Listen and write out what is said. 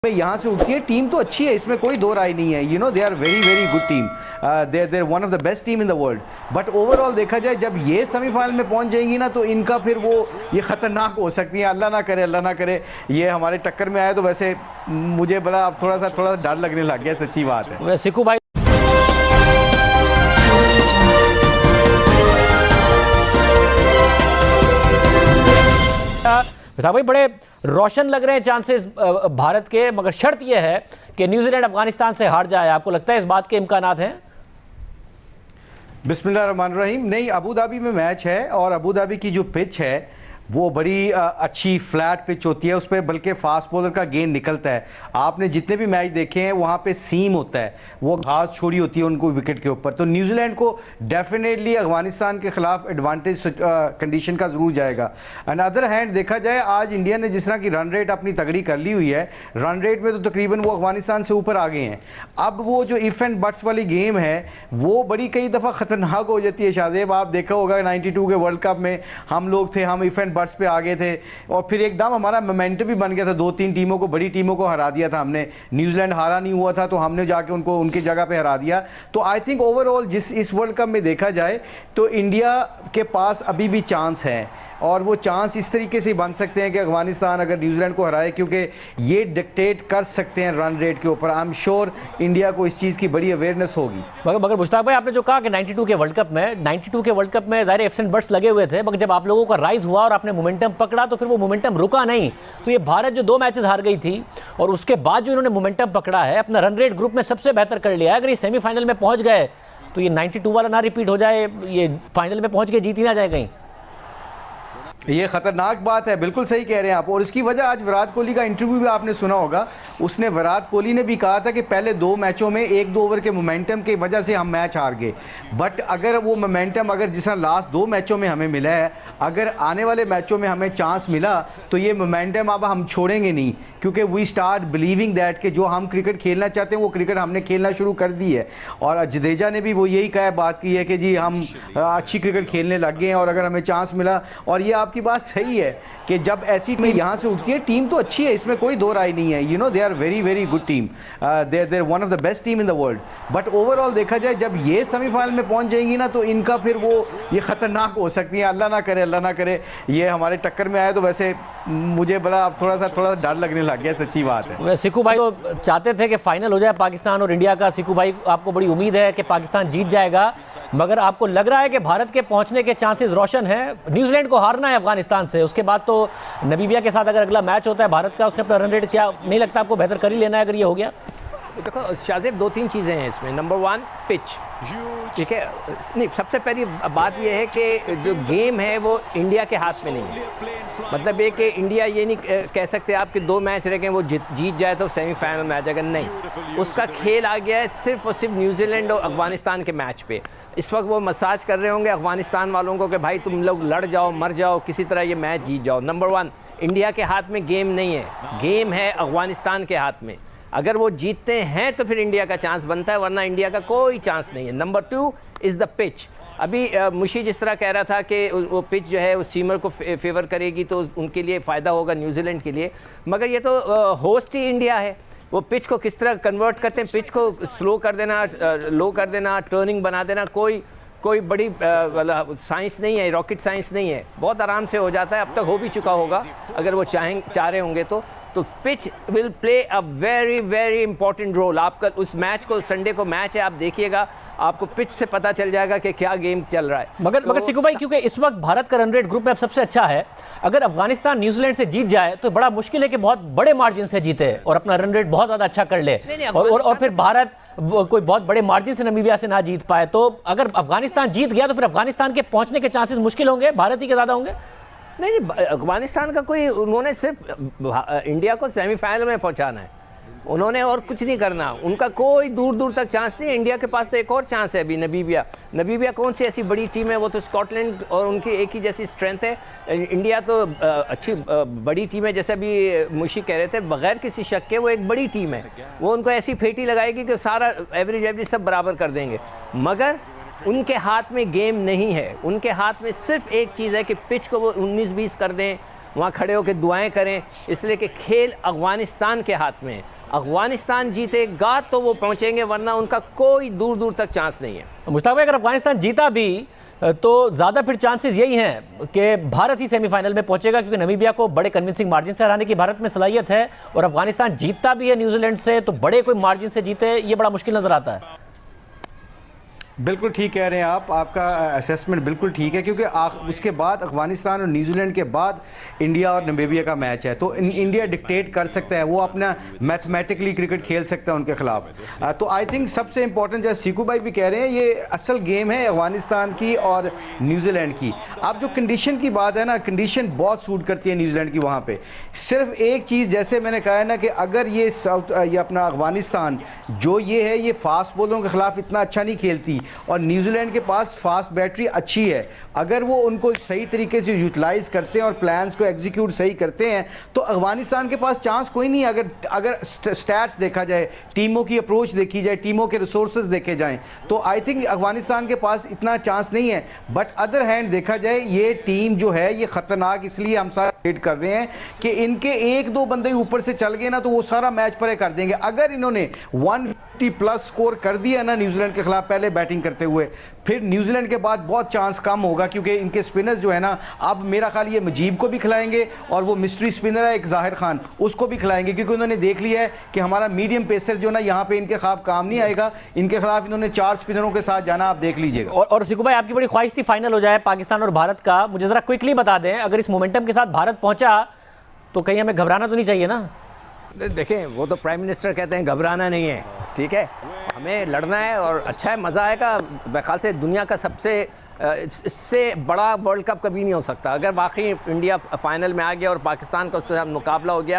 में यहाँ से उठती है। टीम तो अच्छी है, इसमें कोई दो राय नहीं है। You know they are very very good team, they one of the best team in the world. But overall देखा जाए जब ये सेमीफाइनल में पहुंच जाएंगी ना तो इनका फिर वो ये ख़तरनाक हो सकती है। अल्लाह ना करे ये हमारे टक्कर में आए तो वैसे मुझे बड़ा अब थोड़ा सा डर लगने लग गया, सच्ची बात है। सिक्कू भाई भाई बड़े रोशन लग रहे हैं चांसेस भारत के, मगर शर्त यह है कि न्यूजीलैंड अफगानिस्तान से हार जाए। आपको लगता है इस बात के इम्कानात हैं? बिस्मिल्लाहिर्रहमानिर्रहीम। नहीं, अबू धाबी में मैच है और अबू धाबी की जो पिच है वो बड़ी अच्छी फ्लैट पिच होती है, उस पर बल्कि फास्ट बॉलर का गेंद निकलता है। आपने जितने भी मैच देखे हैं वहाँ पे सीम होता है, वो घास छोड़ी होती है उनको विकेट के ऊपर। तो न्यूजीलैंड को डेफिनेटली अफगानिस्तान के खिलाफ एडवांटेज कंडीशन का ज़रूर जाएगा। अनदर हैंड देखा जाए आज इंडिया ने जिस तरह की रन रेट अपनी तगड़ी कर ली हुई है, रन रेट में तो तकरीबन वो अफगानिस्तान से ऊपर आ गए हैं। अब वो जो इफ़ एंड बट्स वाली गेम है वो बड़ी कई दफ़ा ख़तरनाक हो जाती है। शाहजेब, आप देखा होगा 92 के वर्ल्ड कप में हम लोग थे, हम इफ़ एंड बट्स पे आ गए थे और फिर एकदम हमारा मोमेंटम भी बन गया था। 2-3 टीमों को, बड़ी टीमों को हरा दिया था हमने। न्यूजीलैंड हारा नहीं हुआ था तो हमने जाके उनको उनकी जगह पे हरा दिया। तो आई थिंक ओवरऑल जिस इस वर्ल्ड कप में देखा जाए तो इंडिया के पास अभी भी चांस है और वो चांस इस तरीके से बन सकते हैं कि अफगानिस्तान अगर न्यूजीलैंड को हराए, क्योंकि ये डिक्टेट कर सकते हैं रन रेट के ऊपर। आई एम श्योर इंडिया को इस चीज़ की बड़ी अवेयरनेस होगी। मगर मुश्ताक भाई, आपने जो कहा कि 92 के वर्ल्ड कप में ज़ाहिर एफ एंड बट्स लगे हुए थे, मगर जब आप लोगों का राइज हुआ और आपने मोमेंटम पकड़ा तो फिर वो मोमेंटम रुका नहीं। तो ये भारत जो 2 मैचेस हार गई थी और उसके बाद जो इन्होंने मोमेंटम पकड़ा है, अपना रन रेट ग्रुप में सबसे बेहतर कर लिया है। अगर ये सेमीफाइनल में पहुँच गए तो ये 92 वाला ना रिपीट हो जाए, ये फाइनल में पहुँच के जीत ही ना जाए कहीं। ये ख़तरनाक बात है, बिल्कुल सही कह रहे हैं आप। और इसकी वजह आज विराट कोहली का इंटरव्यू भी आपने सुना होगा, उसने विराट कोहली ने भी कहा था कि पहले 2 मैचों में 1-2 ओवर के मोमेंटम की वजह से हम मैच हार गए। बट अगर वो मोमेंटम अगर जिस तरह लास्ट 2 मैचों में हमें मिला है, अगर आने वाले मैचों में हमें चांस मिला तो ये मोमेंटम अब हम छोड़ेंगे नहीं, क्योंकि वी स्टार्ट बिलीविंग दैट कि जो हम क्रिकेट खेलना चाहते हैं वो क्रिकेट हमने खेलना शुरू कर दी है। और जडेजा ने भी वो यही कहा, बात की है कि जी हम अच्छी क्रिकेट खेलने लग गए हैं और अगर हमें चांस मिला। और ये आपकी बात सही है कि जब ऐसी में यहाँ से उठती है, टीम तो अच्छी है, इसमें कोई दो राय नहीं है। You know they are very very good team, they one of the best team in the world. But overall देखा जाए जब ये सेमीफाइनल में पहुंच जाएंगी ना तो इनका फिर वो ये ख़तरनाक हो सकती है। अल्लाह ना करे ये हमारे टक्कर में आए तो वैसे मुझे बड़ा अब थोड़ा सा डर लगने लग गया, सच्ची बात है। सिक्कू भाई तो चाहते थे कि फाइनल हो जाए पाकिस्तान और इंडिया का। सिक्कू भाई, आपको बड़ी उम्मीद है कि पाकिस्तान जीत जाएगा, मगर आपको लग रहा है कि भारत के पहुंचने के चांसेस रोशन हैं। न्यूजीलैंड को हारना है अफगानिस्तान से, उसके बाद तो नमीबिया के साथ अगर अगला मैच होता है भारत का, उसने अपना रन रेट क्या नहीं लगता आपको बेहतर कर ही लेना है अगर ये हो गया? देखो शाहजेब, 2-3 चीज़ें हैं इसमें। नंबर 1 पिच, ठीक है। नहीं, सबसे पहली बात यह है कि जो गेम है वो इंडिया के हाथ में नहीं है। मतलब ये कि इंडिया ये नहीं कह सकते आप कि 2 मैच रह गए वो जीत जाए तो सेमीफाइनल में आ जाएगा, नहीं। उसका खेल आ गया है सिर्फ और सिर्फ न्यूजीलैंड और अफगानिस्तान के मैच पे। इस वक्त वो मसाज कर रहे होंगे अफगानिस्तान वालों को कि भाई तुम लोग लड़ जाओ, मर जाओ, किसी तरह ये मैच जीत जाओ। नंबर 1, इंडिया के हाथ में गेम नहीं है, गेम है अफगानिस्तान के हाथ में। अगर वो जीतते हैं तो फिर इंडिया का चांस बनता है, वरना इंडिया का कोई चांस नहीं है। Number 2 is the pitch. अभी मुशी जिस तरह कह रहा था कि वो पिच जो है उस सीमर को फेवर करेगी तो उनके लिए फ़ायदा होगा न्यूजीलैंड के लिए, मगर ये तो होस्ट ही इंडिया है। वो पिच को किस तरह कन्वर्ट करते हैं, पिच को स्लो कर देना, लो कर देना, टर्निंग बना देना, कोई बड़ी साइंस नहीं है, रॉकेट साइंस नहीं है, बहुत आराम से हो जाता है। अब तक हो भी चुका होगा अगर वो चाह रहे होंगे तो pitch will play a very very important role. आपका उस मैच को, संडे को मैच है, आप देखिएगा, आपको पिच से पता चल जाएगा कि क्या गेम चल रहा है। मगर सिक्कू भाई, क्योंकि इस वक्त भारत का रन रेट ग्रुप में अब सबसे अच्छा है, अगर अफगानिस्तान न्यूजीलैंड से जीत जाए तो बड़ा मुश्किल है कि बहुत बड़े मार्जिन से जीते और अपना रन रेट बहुत ज़्यादा अच्छा कर ले, और फिर भारत कोई बहुत बड़े मार्जिन से नमीबिया से ना जीत पाए। तो अगर अफगानिस्तान जीत गया तो फिर अफगानिस्तान के पहुंचने के चांसेस मुश्किल होंगे, भारत ही के ज़्यादा होंगे। नहीं, अफगानिस्तान का कोई, उन्होंने सिर्फ इंडिया को सेमीफाइनल में पहुंचाना है, उन्होंने और कुछ नहीं करना। उनका कोई दूर दूर तक चांस नहीं है। इंडिया के पास तो एक और चांस है अभी, नमीबिया कौन सी ऐसी बड़ी टीम है, वो तो स्कॉटलैंड और उनकी एक ही जैसी स्ट्रेंथ है। इंडिया तो अच्छी बड़ी टीम है, जैसे अभी मुशी कह रहे थे, बगैर किसी शक के वो एक बड़ी टीम है। वो उनको ऐसी फेटी लगाएगी कि सारा एवरेज सब बराबर कर देंगे, मगर उनके हाथ में गेम नहीं है। उनके हाथ में सिर्फ एक चीज़ है कि पिच को वो 19-20 कर दें वहाँ खड़े होकर दुआएं करें, इसलिए कि खेल अफ़गानिस्तान के हाथ में है। अफ़गानिस्तान जीतेगा तो वो पहुँचेंगे, वरना उनका कोई दूर दूर तक चांस नहीं है। मुश्ताक भाई, अगर अफगानिस्तान जीता भी तो ज़्यादा फिर चांसेस यही हैं कि भारत ही सेमीफाइनल में पहुंचेगा, क्योंकि नमीबिया को बड़े कन्विंसिंग मार्जिन से हराने की भारत में सलाहियत है, और अफगानिस्तान जीतता भी है न्यूजीलैंड से तो बड़े कोई मार्जिन से जीते ये बड़ा मुश्किल नजर आता है। बिल्कुल ठीक कह रहे हैं आप, आपका असेसमेंट बिल्कुल ठीक है, क्योंकि उसके बाद अफगानिस्तान और न्यूजीलैंड के बाद इंडिया और नमीबिया का मैच है, तो इंडिया डिक्टेट कर सकता है, वो अपना मैथमेटिकली क्रिकेट खेल सकता है उनके खिलाफ। तो आई थिंक सबसे इंपॉर्टेंट जो सीकू भाई भी कह रहे हैं, ये असल गेम है अफगानिस्तान की और न्यूजीलैंड की। अब जो कंडीशन की बात है ना, कंडीशन बहुत सूट करती है न्यूजीलैंड की वहाँ पर। सिर्फ एक चीज़, जैसे मैंने कहा है ना कि अगर ये अपना अफगानिस्तान जो ये है, ये फास्ट बॉलरों के खिलाफ इतना अच्छा नहीं खेलती और न्यूजीलैंड के पास फास्ट बैटरी अच्छी है, अगर वो उनको सही तरीके से यूटिलाइज करते हैं और प्लान्स को एग्जीक्यूट सही करते हैं तो अफगानिस्तान के पास चांस कोई नहीं। अगर स्टैट्स देखा जाए, टीमों की अप्रोच देखी जाए, टीमों के रिसोर्सेज देखे जाएं, तो आई थिंक अफगानिस्तान के पास इतना चांस नहीं है। बट अदर हैंड देखा जाए, ये टीम जो है ये खतरनाक इसलिए हम सारे वेट कर रहे हैं कि इनके एक दो बंदे ऊपर से चल गए ना तो वो सारा मैच परे कर देंगे। अगर इन्होंने 150 प्लस स्कोर कर दिया ना न्यूजीलैंड के खिलाफ पहले बैटिंग करते हुए, फिर न्यूजीलैंड के बाद बहुत चांस कम होगा, क्योंकि इनके स्पिनर्स जो है ना, अब मेरा ख्याल ये मुजीब को भी खिलाएंगे और वो मिस्ट्री स्पिनर है एक जाहिर खान, उसको भी खिलाएंगे, क्योंकि उन्होंने देख लिया है कि हमारा मीडियम पेसर जो ना यहाँ पे इनके खिलाफ काम नहीं आएगा। इनके खिलाफ इन्होंने 4 स्पिनरों के साथ जाना, आप देख लीजिएगा। और सिकू भाई, आपकी बड़ी ख्वाहिश थी फाइनल हो जाए पाकिस्तान और भारत का, मुझे जरा क्विकली बता दें, अगर इस मोमेंटम के साथ भारत पहुंचा तो कहीं हमें घबराना तो नहीं चाहिए ना? देखें, वो तो प्राइम मिनिस्टर कहते हैं घबराना नहीं है, ठीक है, हमें लड़ना है और अच्छा है, मज़ा आएगा। मेरे ख्याल से दुनिया का सबसे इससे बड़ा वर्ल्ड कप कभी नहीं हो सकता। अगर वाकई इंडिया फाइनल में आ गया और पाकिस्तान का उससे मुकाबला हो गया